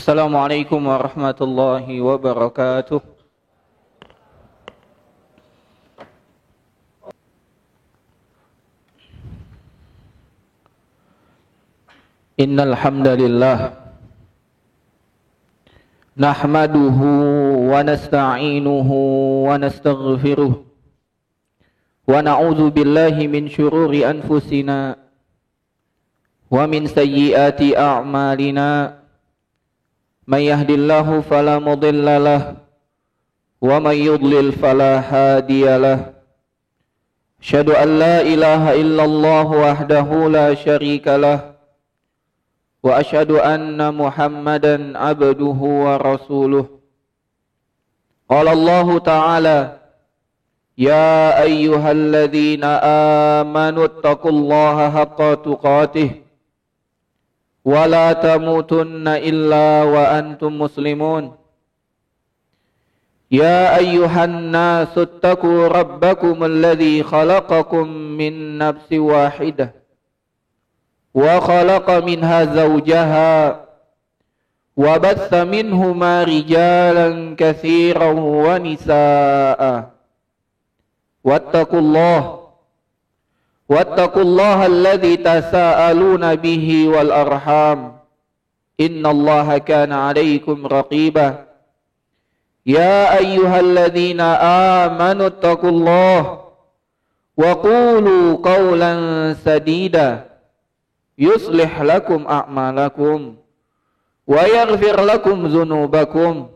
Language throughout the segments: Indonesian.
Assalamualaikum warahmatullahi wabarakatuh. Innal hamdalillah nahmaduhu wa nasta'inuhu wa nastaghfiruh wa na'udzu billahi min syururi anfusina wa min sayyiati a'malina. Man yahdillahu fala mudilla lahu wa man yudlil fala hadiya lahu. Asyhadu an la ilaha illallah wahdahu la syarika lahu wa asyhadu anna Muhammadan abduhu wa rasuluh. Qala Allah Ta'ala, ya ayyuhalladzina amanu taqullaha haqqa tuqatih wa la tamutunna illa wa antum muslimun. Ya ayyuhan nasu attaqu rabbakum alladzi khalaqakum min nafsin wahidah wa khalaqa minha zawjaha wa batha minhuma rijalan katsiran wa nisaa'a. Wattaqullaha alladzi tasaaluna bihi wal arham innallaha kana 'alaykum raqiba. Ya ayyuhalladzina amanu taqullaha wa qulu qawlan sadida yuslih lakum a'malakum wa yaghfir lakum dhunubakum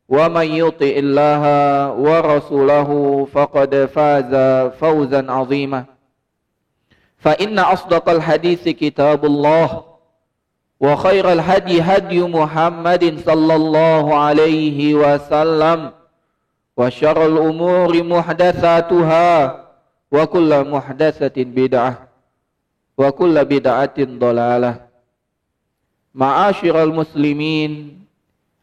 wa man yuti'illaha wa rasulahu faqad faza fawzan 'azima. Fa inna asdaqal hadithi kitabullah wa khairal hadi hadi Muhammadin sallallahu alaihi wasallam wa syarrul umuri muhdatsatuha wa kullu muhdatsatin bid'ah wa kullu bid'atin dhalalah. Ma'asyiral muslimin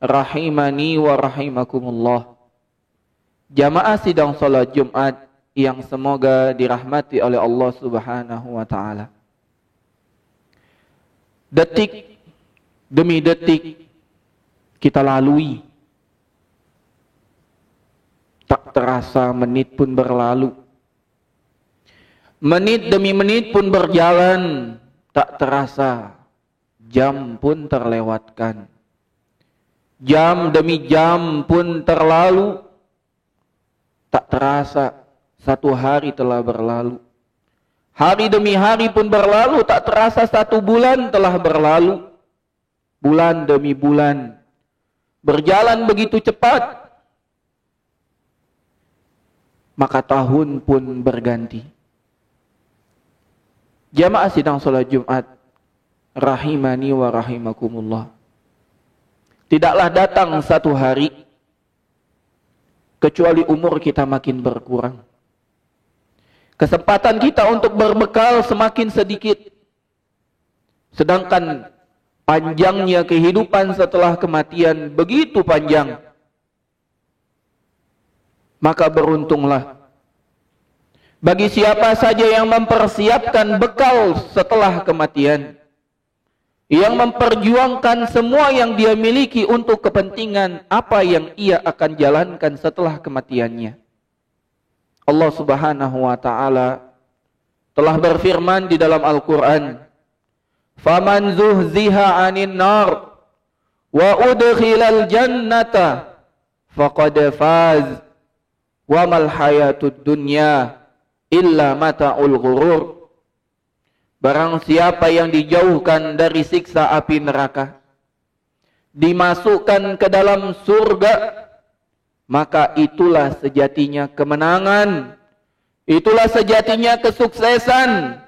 rahimani wa rahimakumullah. Jamaah sidang salat Jumat yang semoga dirahmati oleh Allah Subhanahu wa taala. Detik demi detik kita lalui, tak terasa menit pun berlalu. Menit demi menit pun berjalan, tak terasa jam pun terlewatkan. Jam demi jam pun terlalu, tak terasa satu hari telah berlalu. Hari demi hari pun berlalu, tak terasa satu bulan telah berlalu. Bulan demi bulan berjalan begitu cepat, maka tahun pun berganti. Jamaah sidang salat Jumat rahimani wa rahimakumullah. Tidaklah datang satu hari kecuali umur kita makin berkurang. Kesempatan kita untuk berbekal semakin sedikit. Sedangkan panjangnya kehidupan setelah kematian begitu panjang. Maka beruntunglah bagi siapa saja yang mempersiapkan bekal setelah kematian, yang memperjuangkan semua yang dia miliki untuk kepentingan apa yang ia akan jalankan setelah kematiannya. Allah Subhanahu wa taala telah berfirman di dalam Al-Qur'an, "Faman zuhziha 'anil nar wa udkhilal jannata faqad faz wa mal hayatud dunya illa mata'ul ghurur." Barang siapa yang dijauhkan dari siksa api neraka, dimasukkan ke dalam surga, maka itulah sejatinya kemenangan, itulah sejatinya kesuksesan,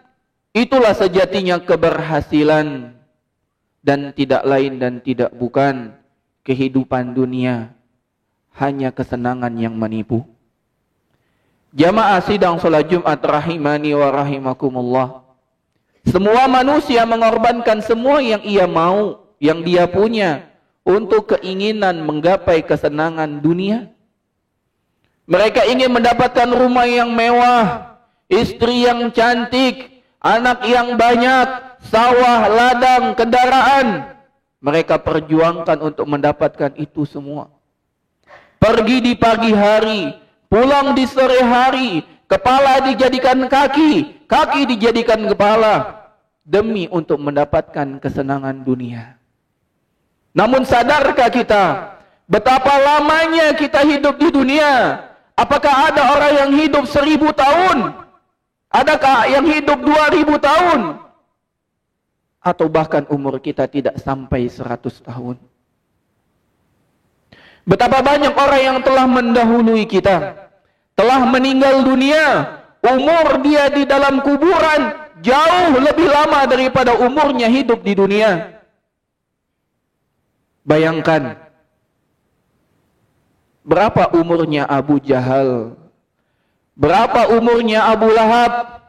itulah sejatinya keberhasilan, dan tidak lain dan tidak bukan kehidupan dunia hanya kesenangan yang menipu. Jamaah sidang salat Jumat rahimani wa rahimakumullah. Semua manusia mengorbankan semua yang ia mau, yang dia punya, untuk keinginan menggapai kesenangan dunia. Mereka ingin mendapatkan rumah yang mewah, istri yang cantik, anak yang banyak, sawah, ladang, kendaraan. mereka perjuangkan untuk mendapatkan itu semua. Pergi di pagi hari, pulang di sore hari, kepala dijadikan kaki, kaki dijadikan kepala, demi untuk mendapatkan kesenangan dunia. Namun sadarkah kita betapa lamanya kita hidup di dunia? Apakah ada orang yang hidup 1000 tahun? Adakah yang hidup 2000 tahun? Atau bahkan umur kita tidak sampai 100 tahun? Betapa banyak orang yang telah mendahului kita, telah meninggal dunia, umur dia di dalam kuburan jauh lebih lama daripada umurnya hidup di dunia. Bayangkan, berapa umurnya Abu Jahal, berapa umurnya Abu Lahab,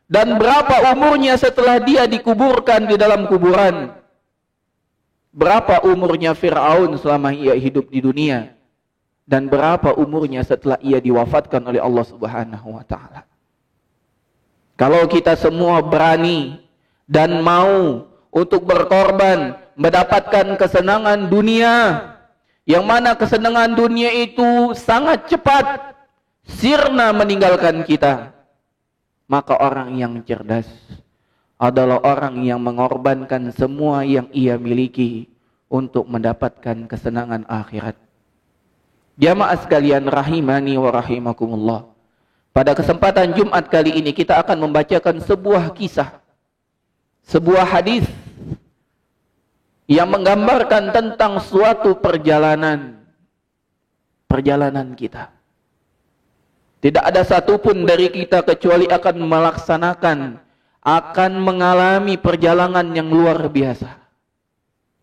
dan berapa umurnya setelah dia dikuburkan di dalam kuburan. Berapa umurnya Fir'aun selama ia hidup di dunia, dan berapa umurnya setelah ia diwafatkan oleh Allah Subhanahu wa ta'ala. Kalau kita semua berani dan mau untuk berkorban mendapatkan kesenangan dunia, yang mana kesenangan dunia itu sangat cepat sirna meninggalkan kita, maka orang yang cerdas adalah orang yang mengorbankan semua yang ia miliki untuk mendapatkan kesenangan akhirat. Jamaah sekalian rahimani wa rahimakumullah. Pada kesempatan Jumat kali ini kita akan membacakan sebuah kisah, sebuah hadis yang menggambarkan tentang suatu perjalanan kita. Tidak ada satupun dari kita kecuali akan melaksanakan, akan mengalami perjalanan yang luar biasa.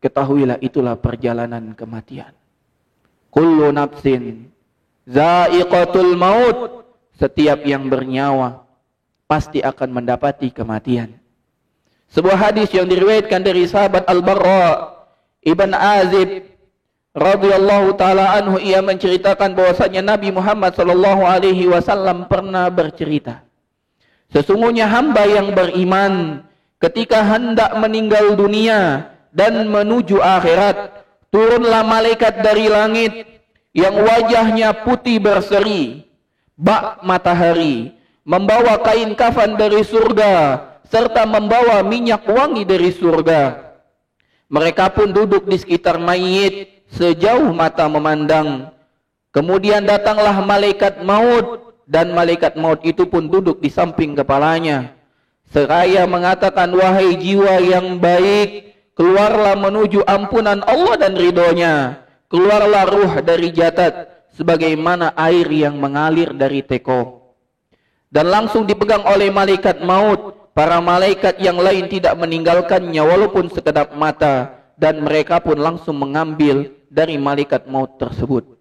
Ketahuilah itulah perjalanan kematian. Kullu nafsin za'iqatul maut. Setiap yang bernyawa pasti akan mendapati kematian. Sebuah hadis yang diriwayatkan dari sahabat Al-Barra Ibn Azib radhiyallahu taala anhu, ia menceritakan bahwasanya Nabi Muhammad sallallahu alaihi wasallam pernah bercerita, sesungguhnya hamba yang beriman ketika hendak meninggal dunia dan menuju akhirat, turunlah malaikat dari langit yang wajahnya putih berseri bak matahari, membawa kain kafan dari surga serta membawa minyak wangi dari surga. Mereka pun duduk di sekitar mayit sejauh mata memandang. Kemudian datanglah malaikat maut, dan malaikat maut itu pun duduk di samping kepalanya, seraya mengatakan, wahai jiwa yang baik, keluarlah menuju ampunan Allah dan ridhonya. Keluarlah ruh dari jasad sebagaimana air yang mengalir dari teko. Dan langsung dipegang oleh malaikat maut. Para malaikat yang lain tidak meninggalkannya walaupun sekedap mata, dan mereka pun langsung mengambil dari malaikat maut tersebut.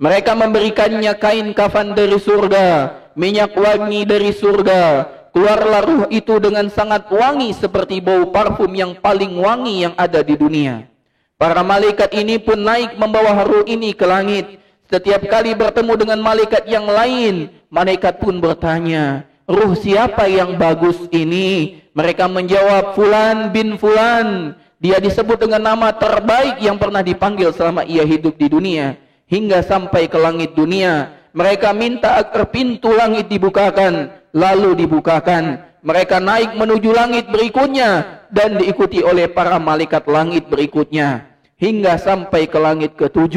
Mereka memberikannya kain kafan dari surga, minyak wangi dari surga. Keluarlah ruh itu dengan sangat wangi seperti bau parfum yang paling wangi yang ada di dunia. Para malaikat ini pun naik membawa ruh ini ke langit. Setiap kali bertemu dengan malaikat yang lain, malaikat pun bertanya, ruh siapa yang bagus ini? Mereka menjawab, Fulan bin Fulan. Dia disebut dengan nama terbaik yang pernah dipanggil selama ia hidup di dunia. Hingga sampai ke langit dunia, mereka minta agar pintu langit dibukakan. Lalu dibukakan. Mereka naik menuju langit berikutnya dan diikuti oleh para malaikat langit berikutnya. Hingga sampai ke langit ke-7.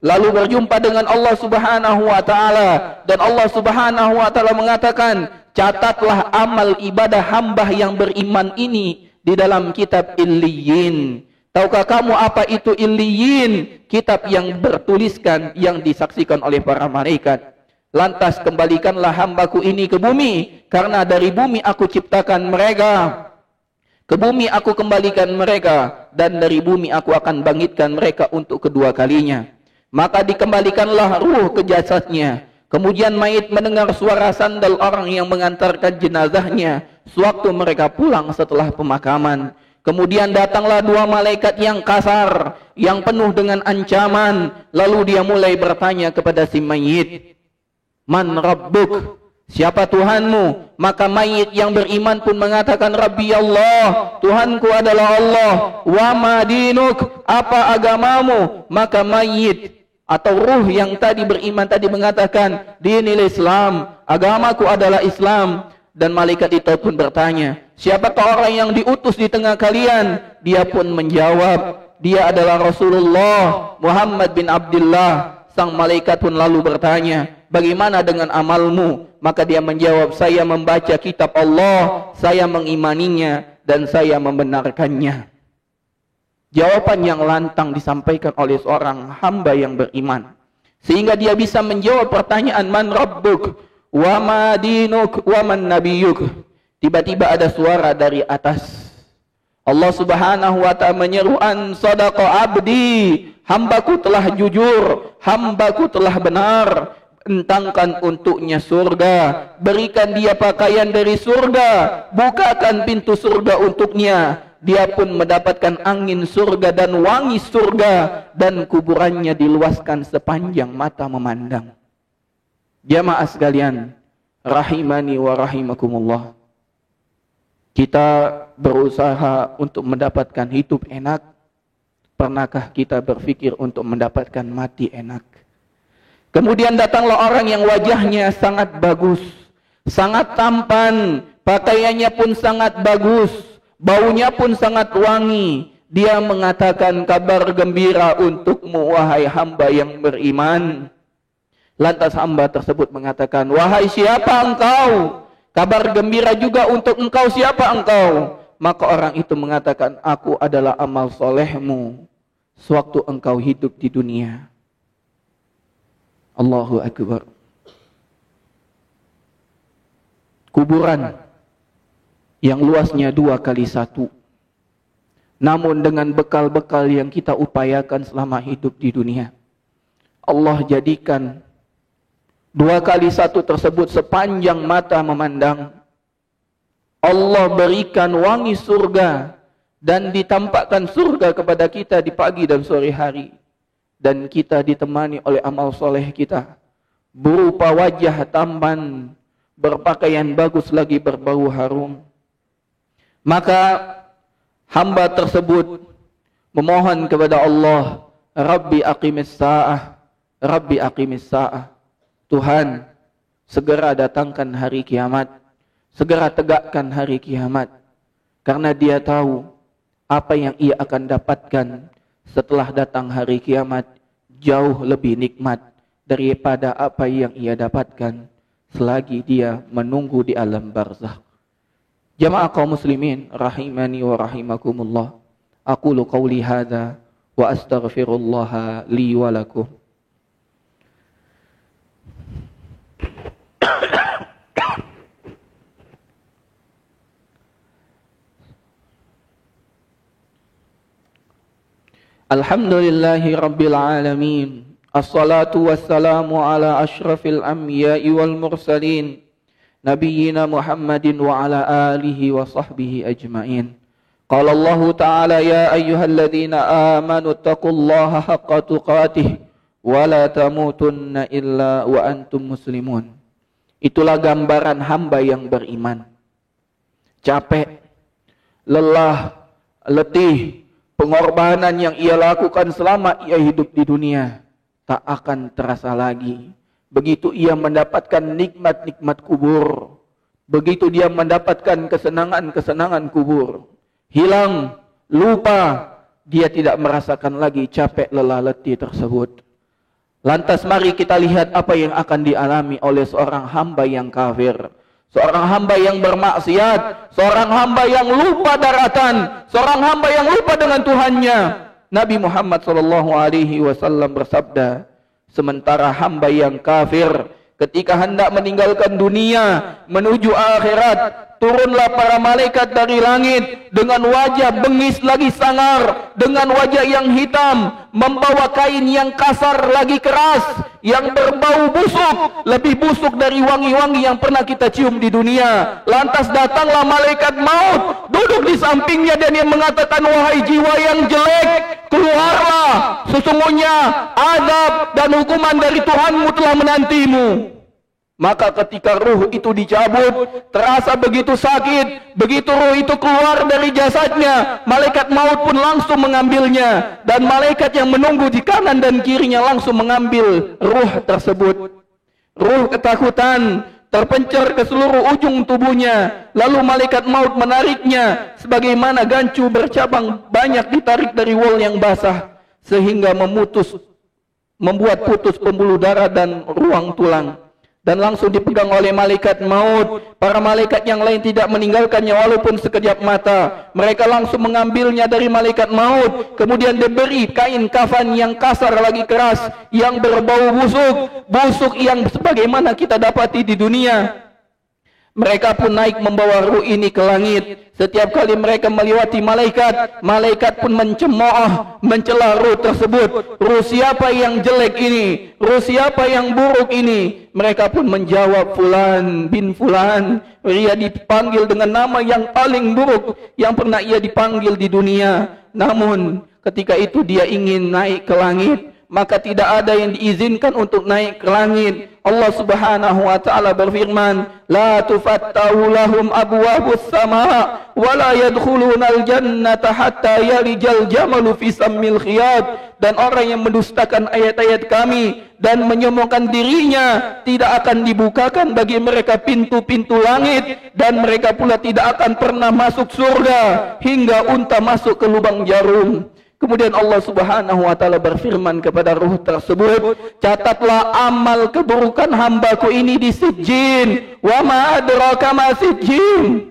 Lalu berjumpa dengan Allah Subhanahu wa ta'ala. Dan Allah Subhanahu wa ta'ala mengatakan, catatlah amal ibadah hamba yang beriman ini di dalam kitab Illiyin. Tahukah kamu apa itu Illiyin? Kitab yang bertuliskan, yang disaksikan oleh para malaikat. Lantas kembalikanlah hambaku ini ke bumi, karena dari bumi aku ciptakan mereka. Ke bumi aku kembalikan mereka, dan dari bumi aku akan bangkitkan mereka untuk kedua kalinya. Maka dikembalikanlah ruh ke jasadnya. Kemudian mayit mendengar suara sandal orang yang mengantarkan jenazahnya sewaktu mereka pulang setelah pemakaman. Kemudian datanglah dua malaikat yang kasar, yang penuh dengan ancaman. Lalu dia mulai bertanya kepada si mayit, Man Rabbuk? Siapa Tuhanmu? Maka mayit yang beriman pun mengatakan, Rabbi Allah, Tuhanku adalah Allah. Wa ma dinuk, apa agamamu? Maka mayit atau ruh yang tadi beriman tadi mengatakan, dinil Islam, agamaku adalah Islam. Dan malaikat itu pun bertanya, siapakah orang yang diutus di tengah kalian? Dia pun menjawab, dia adalah Rasulullah Muhammad bin Abdullah. Sang malaikat pun lalu bertanya, bagaimana dengan amalmu? Maka dia menjawab, saya membaca kitab Allah, saya mengimaninya, dan saya membenarkannya. Jawaban yang lantang disampaikan oleh seorang hamba yang beriman, sehingga dia bisa menjawab pertanyaan, man rabbuk, wa ma dinuk, wa man nabiyuk. Tiba-tiba ada suara dari atas. Allah Subhanahu wa ta'ala menyeru, an sadaqa abdi, hambaku telah jujur, hambaku telah benar. Entangkan untuknya surga, berikan dia pakaian dari surga, bukakan pintu surga untuknya. Dia pun mendapatkan angin surga dan wangi surga, dan kuburannya diluaskan sepanjang mata memandang. Jamaah sekalian, rahimani wa rahimakumullah. Kita berusaha untuk mendapatkan hidup enak. Pernahkah kita berpikir untuk mendapatkan mati enak? Kemudian datanglah orang yang wajahnya sangat bagus, sangat tampan, pakaiannya pun sangat bagus, baunya pun sangat wangi. Dia mengatakan, kabar gembira untukmu wahai hamba yang beriman. Lantas hamba tersebut mengatakan, wahai siapa engkau? Kabar gembira juga untuk engkau, siapa engkau? Maka orang itu mengatakan, aku adalah amal solehmu sewaktu engkau hidup di dunia. Allahu Akbar. Kuburan yang luasnya 2x1. Namun dengan bekal-bekal yang kita upayakan selama hidup di dunia, Allah jadikan 2x1 tersebut sepanjang mata memandang. Allah berikan wangi surga dan ditampakkan surga kepada kita di pagi dan sore hari. Dan kita ditemani oleh amal soleh kita, berupa wajah tampan, berpakaian bagus lagi berbau harum. Maka hamba tersebut memohon kepada Allah, Rabbi aqimis sa'ah, Rabbi aqimis sa'ah. Tuhan, segera datangkan hari kiamat, segera tegakkan hari kiamat. Karena dia tahu apa yang ia akan dapatkan setelah datang hari kiamat jauh lebih nikmat daripada apa yang ia dapatkan selagi dia menunggu di alam barzakh. Jamaah kaum muslimin rahimani wa rahimakumullah. Aqulu qawli hadza wa astaghfirullah li wa lakum. Alhamdulillahi rabbil alamin. Assalatu wassalamu ala ashrafil anbiya'i wal mursalin, nabiyyina Muhammadin wa ala alihi wa sahbihi ajma'in. Qala Allah ta'ala, ya ayyuhalladzina amanu taqullaha haqqa tuqatih wa la tamutunna illa wa antum muslimun. Itulah gambaran hamba yang beriman. Capek, lelah, letih, pengorbanan yang ia lakukan selama ia hidup di dunia tak akan terasa lagi. Begitu ia mendapatkan nikmat-nikmat kubur, begitu dia mendapatkan kesenangan-kesenangan kubur, hilang, lupa, dia tidak merasakan lagi capek, lelah, letih tersebut. Lantas mari kita lihat apa yang akan dialami oleh seorang hamba yang kafir, seorang hamba yang bermaksiat, seorang hamba yang lupa daratan, seorang hamba yang lupa dengan Tuhannya. Nabi Muhammad SAW bersabda, sementara hamba yang kafir ketika hendak meninggalkan dunia menuju akhirat, turunlah para malaikat dari langit dengan wajah bengis lagi sangar, dengan wajah yang hitam, membawa kain yang kasar lagi keras, yang berbau busuk, lebih busuk dari wangi-wangi yang pernah kita cium di dunia. Lantas datanglah malaikat maut, duduk di sampingnya dan dia mengatakan, wahai jiwa yang jelek, keluarlah, sesungguhnya azab dan hukuman dari Tuhanmu telah menantimu. Maka ketika ruh itu dicabut, terasa begitu sakit. Begitu ruh itu keluar dari jasadnya, malaikat maut pun langsung mengambilnya. Dan malaikat yang menunggu di kanan dan kirinya langsung mengambil ruh tersebut. Ruh ketakutan terpencar ke seluruh ujung tubuhnya. Lalu malaikat maut menariknya sebagaimana gancu bercabang banyak ditarik dari wol yang basah, sehingga membuat putus pembuluh darah dan ruang tulang. Dan langsung dipegang oleh malaikat maut. Para malaikat yang lain tidak meninggalkannya walaupun sekejap mata. Mereka langsung mengambilnya dari malaikat maut. Kemudian diberi kain kafan yang kasar lagi keras, yang berbau busuk. Busuk yang sebagaimana kita dapati di dunia. Mereka pun naik membawa ruh ini ke langit. Setiap kali mereka melewati malaikat, malaikat pun mencemooh, mencela ruh tersebut. Ruh siapa yang jelek ini? Ruh siapa yang buruk ini? Mereka pun menjawab, Fulan bin Fulan. Ia dipanggil dengan nama yang paling buruk yang pernah ia dipanggil di dunia. Namun ketika itu dia ingin naik ke langit, maka tidak ada yang diizinkan untuk naik ke langit. Allah Subhanahu wa taala berfirman, la tufattahu lahum abwabus sama wa la yadkhulunal jannata hatta yalijal jamalu fi sammil khiyat. Dan orang yang mendustakan ayat-ayat kami dan menyombongkan dirinya, tidak akan dibukakan bagi mereka pintu-pintu langit, dan mereka pula tidak akan pernah masuk surga hingga unta masuk ke lubang jarum. Kemudian Allah Subhanahu wa taala berfirman kepada ruh tersebut, catatlah amal keburukan hambaku ini di sijjin. Wa ma adraka ma sijjin.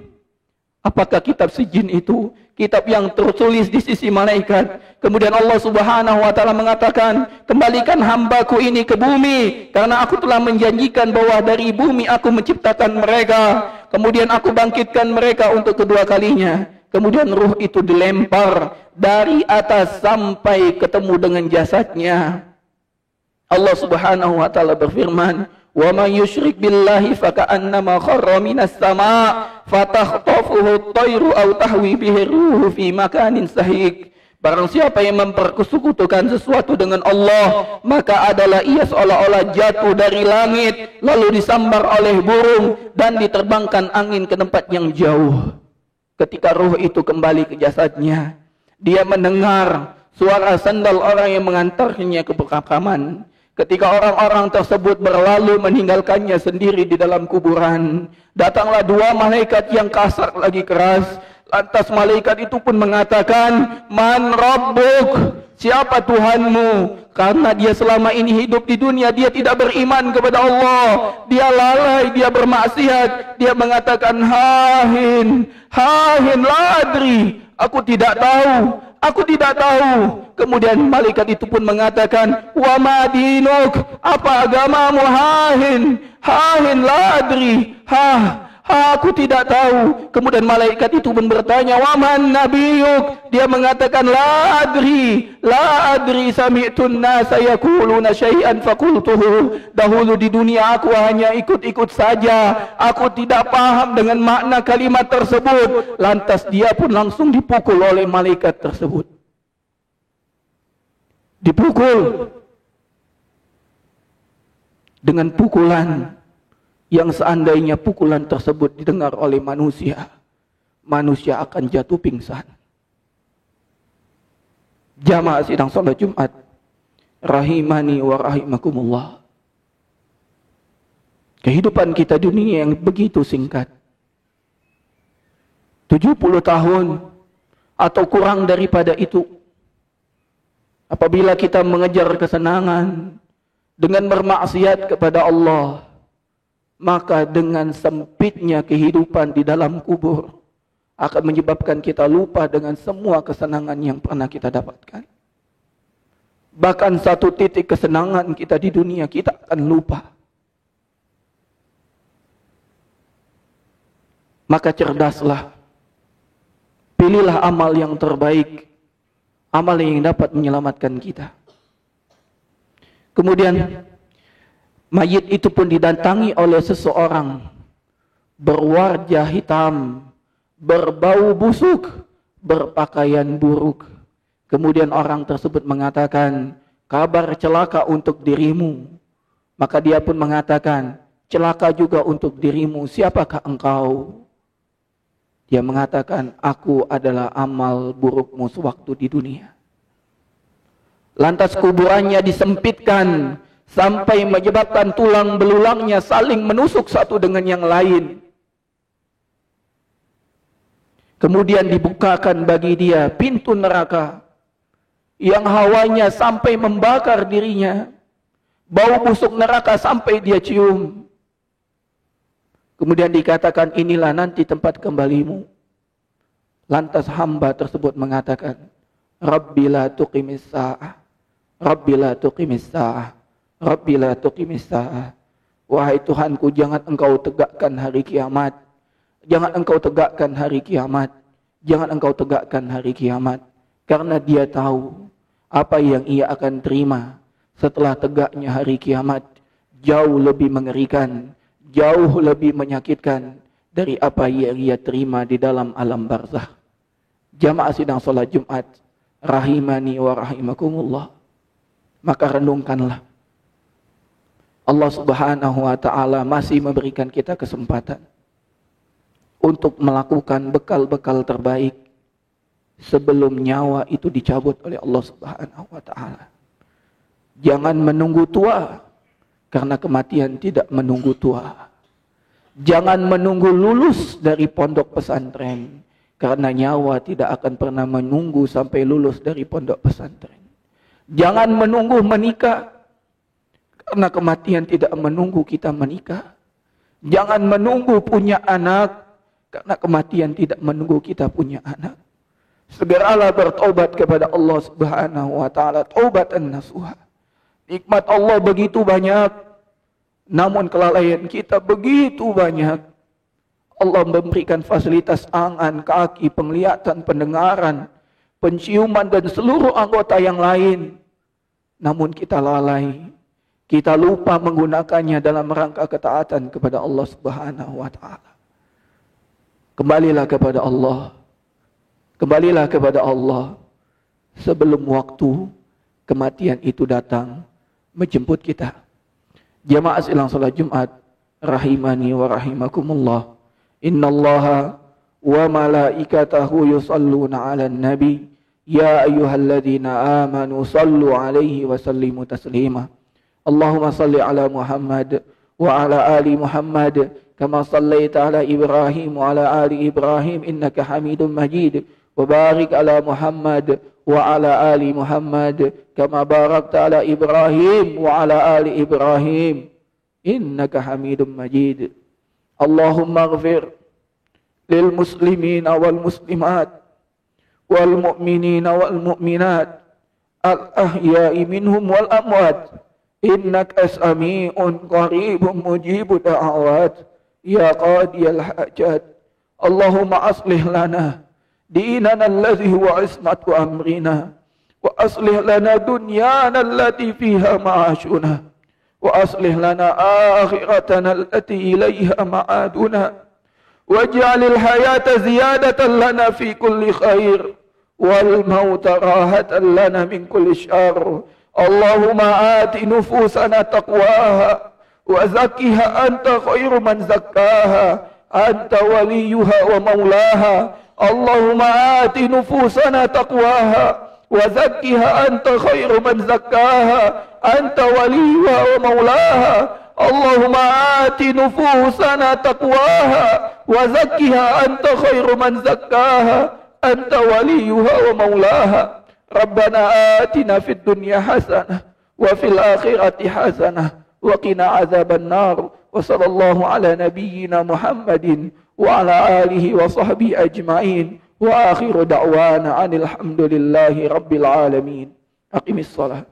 Apakah kitab sijjin itu? Kitab yang tertulis di sisi malaikat. Kemudian Allah Subhanahu wa taala mengatakan, kembalikan hambaku ini ke bumi, karena aku telah menjanjikan bahwa dari bumi aku menciptakan mereka. Kemudian aku bangkitkan mereka untuk kedua kalinya. Kemudian ruh itu dilempar dari atas sampai ketemu dengan jasadnya. Allah Subhanahu wa taala berfirman, "Wa may yusyrik billahi faka'annama kharra minas sama' fatakhtafuhu at-tayru aw tahwi bihi ruhu fi makanin sahik." Barang siapa yang mempersekutukan sesuatu dengan Allah, maka adalah ia seolah-olah jatuh dari langit lalu disambar oleh burung dan diterbangkan angin ke tempat yang jauh. Ketika ruh itu kembali ke jasadnya, dia mendengar suara sandal orang yang mengantarkannya ke pemakaman. Ketika orang-orang tersebut berlalu meninggalkannya sendiri di dalam kuburan, datanglah dua malaikat yang kasar lagi keras. Lantas malaikat itu pun mengatakan, Man Rabbuk? Siapa Tuhanmu? Karena dia selama ini hidup di dunia, dia tidak beriman kepada Allah. Dia lalai, dia bermaksiat. Dia mengatakan, Hahin ladri. Aku tidak tahu. Aku tidak tahu. Kemudian malaikat itu pun mengatakan, Wa madinuk? Apa agamamu? Hahin ladri. Aku tidak tahu. Kemudian malaikat itu pun bertanya, Wa man nabiyuk? Dia mengatakan, La adri sami'tun nasa yakuluna syai'an fakultuhu. Dahulu di dunia aku hanya ikut-ikut saja. Aku tidak paham dengan makna kalimat tersebut. Lantas dia pun langsung dipukul oleh malaikat tersebut. Dipukul dengan pukulan yang seandainya pukulan tersebut didengar oleh manusia, manusia akan jatuh pingsan. Jamaah sidang salat Jumat, rahimani wa rahimakumullah. Kehidupan kita dunia yang begitu singkat, 70 tahun atau kurang daripada itu. Apabila kita mengejar kesenangan dengan bermaksiat kepada Allah, maka dengan sempitnya kehidupan di dalam kubur akan menyebabkan kita lupa dengan semua kesenangan yang pernah kita dapatkan. Bahkan satu titik kesenangan kita di dunia kita akan lupa. Maka cerdaslah. Pilihlah amal yang terbaik. Amal yang dapat menyelamatkan kita. Kemudian mayit itu pun didatangi oleh seseorang berwajah hitam, berbau busuk, berpakaian buruk. Kemudian orang tersebut mengatakan, kabar celaka untuk dirimu. Maka dia pun mengatakan, celaka juga untuk dirimu. Siapakah engkau? Dia mengatakan, aku adalah amal burukmu sewaktu di dunia. Lantas kuburannya disempitkan sampai menyebabkan tulang belulangnya saling menusuk satu dengan yang lain. Kemudian dibukakan bagi dia pintu neraka yang hawanya sampai membakar dirinya. Bau busuk neraka sampai dia cium. Kemudian dikatakan, inilah nanti tempat kembalimu. Lantas hamba tersebut mengatakan, Rabbi la tuqimis sa'ah, Rabbi la tuqimis sa'ah, Rabbi la tuqimis sa'ah. Wahai Tuhanku, jangan engkau tegakkan hari kiamat. Jangan engkau tegakkan hari kiamat. Jangan engkau tegakkan hari kiamat. Karena dia tahu apa yang ia akan terima setelah tegaknya hari kiamat jauh lebih mengerikan, jauh lebih menyakitkan dari apa yang ia terima di dalam alam barzakh. Jamaah sidang salat Jumat, rahimani wa rahimakumullah. Maka renungkanlah. Allah Subhanahu wa taala masih memberikan kita kesempatan untuk melakukan bekal-bekal terbaik sebelum nyawa itu dicabut oleh Allah Subhanahu wa taala. Jangan menunggu tua, karena kematian tidak menunggu tua. Jangan menunggu lulus dari pondok pesantren, karena nyawa tidak akan pernah menunggu sampai lulus dari pondok pesantren. Jangan menunggu menikah, karena kematian tidak menunggu kita menikah. Jangan menunggu punya anak, karena kematian tidak menunggu kita punya anak. Segeralah bertobat kepada Allah Subhanahu wa taala, taubatan nasuha. Nikmat Allah begitu banyak, namun kelalaian kita begitu banyak. Allah memberikan fasilitas angan, kaki, penglihatan, pendengaran, penciuman dan seluruh anggota yang lain. Namun kita lalai. Kita lupa menggunakannya dalam rangka ketaatan kepada Allah Subhanahu wa taala. Kembalilah kepada Allah. Kembalilah kepada Allah sebelum waktu kematian itu datang menjemput kita. Jamaah silang salat Jumat, rahimani wa rahimakumullah. Innallaha wa malaikatahu yusalluna 'alan nabi ya ayyuhalladzina amanu sallu 'alaihi wa sallimu taslima. Allahumma salli 'ala Muhammad wa 'ala ali Muhammad kama sallaita 'ala Ibrahim wa 'ala ali Ibrahim innaka Hamidum Majid. Wa barik 'ala Muhammad wa 'ala ali Muhammad kama barakta 'ala Ibrahim wa 'ala ali Ibrahim innaka Hamidum Majid. Allahumma ighfir lil muslimina wal muslimat wal mu'minina wal mu'minat al ahya'i minhum wal amwat innaka sami'un qaribun mujibud da'awat ya qadiyal hajat. Allahumma aslih lana dinana alladhi huwa ismatu amrina wa aslih lana dunyana allati fiha ma'ashuna wa aslih lana akhiratana allati ilayha ma'aduna waj'alil hayata ziyadatan lana fi kulli khair wal mauta rahatan lana min kulli syarr. Allahumma ati nufusana taqwaha wa zakkiha anta khairu man zakkaha anta waliyuha wa maulaha. Allahumma ati nufusana taqwaha wa zakkiha anta khairu man zakkaha anta waliyuha wa maulaha. Allahumma ati nufusana taqwaha wa zakkiha anta khairu man zakkaha anta waliyuha wa maulaha. Rabbana atina fid dunya hasanah wa fil akhirati hasanah wa qina azaban nar. Wa sallallahu ala nabiyyina Muhammadin wa ala alihi wa sahbihi ajma'in wa akhiru da'wana anil hamdulillahi rabbil alamin. Aqimis salat.